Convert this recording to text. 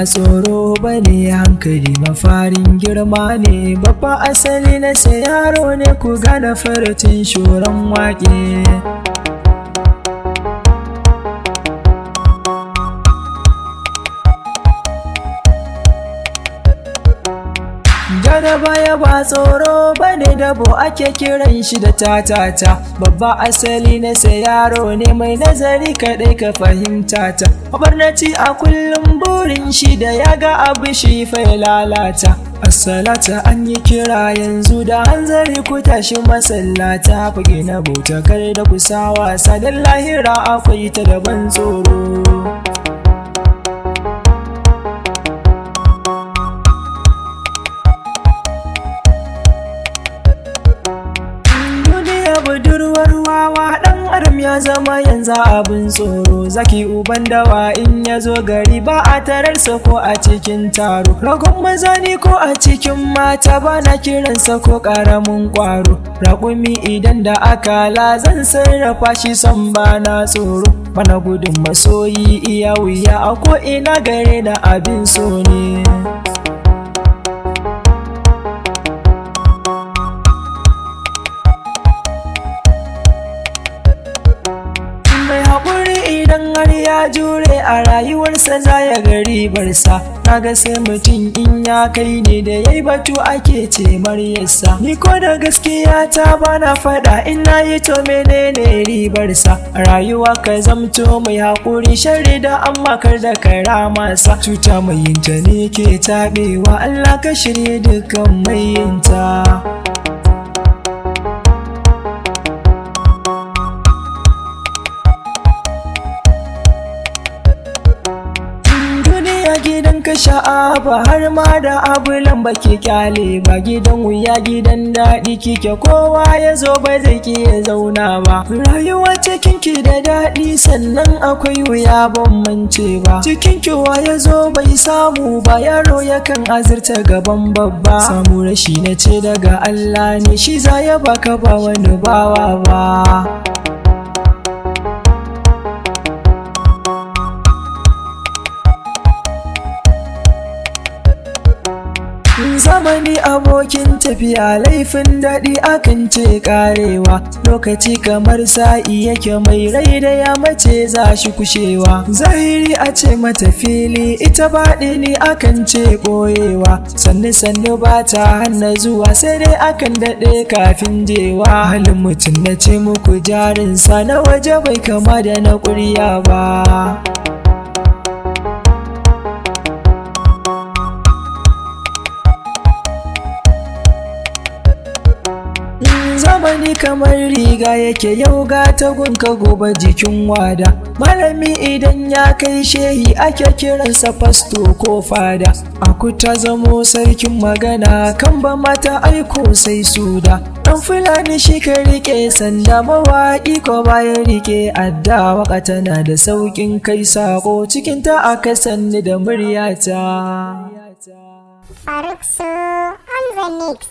tsoro bane, hankali mafarin girma ne, babba asali na sai yaro ne, ku gane farcin shoran waƙe. Jada baya ba tsoro bane, dabo ake kiran shi da tatata, babba asali na sai yaro ne, mai nazari kadai ka fahimta ta. Mabarnaci a kullum burin shi da ya ga abu shi fa ya lalata. Assalata an yi kira yanzu da hanzari ku tashi masallata, fage na bauta kar da ku sa wasa, dan lahira akwai ta daban tsoro. Budurwar wawa ɗan adam ya zama yanzu abin tsoro, zaki uban dawa in ya zo gari ba a tararsa ko a cikin taro, ragon maza ne ko a cikin mata ba na kiransa ko ƙaramin ƙwaro. Raƙumi idan da akala zan sarrafa shi son ba na tsoro, bana gudun masoyi iya wuya a ko ina gare na abin so ne. Idan har ya jure a rayuwarsa za ya ga ribarsa, naga sai mutum in ya kai ne da yayi batu ake ce maryarsa. Ni ko da gaskiya ta bana faɗa, in nayi to menene ribarsa? Rayuwa ka zamto mai haƙuri, sharri da amma kar da karama sa, cuta mai yinta ne ke taɓewa, Allah ka shirye dukkan mai yinta. Gidan ka sha'aba har ma da abulan baki kyale ba, gidan wuya gidan daɗi kike, kowa ya zo ba zai ki ya zauna ba. Rayuwa cikin ki da daɗi sannan akwai wuya ban mance ba, cikin ki wa ya zo bai samu ba, yaro yakan azurta gaban babba. Samu rashi na ce daga Allah ne, shi za ya baka ba wani bawa ba. Zamani abokin tafiya, laifin daɗi akan ce karewa, lokaci kamar sa'i yake, mai rai da ya mace za shi kushewa. Zahiri a ce mata fili, ita baɗini akan ce ɓoyewa, sannu ba ta hana zuwa, sai dai akan daɗe kafin jewa. Halin mutum na ce muku jarinsa, na waje bai kama da na ƙurya ba. Zamani kamar riga yake, yau ga tagunka gobe jikin wada, malami idan ya kai shehi ake kiransa fasto ko fada. Aku ta zamo sarkin magana, kan ba mata aiko sai suda, ɗan fulani shi ka rike sanda, mawaƙi ko bayan rike adda. Waka tana da sauƙin kai sako, cikinta aka sanni da muryata. Faruk su on the mix.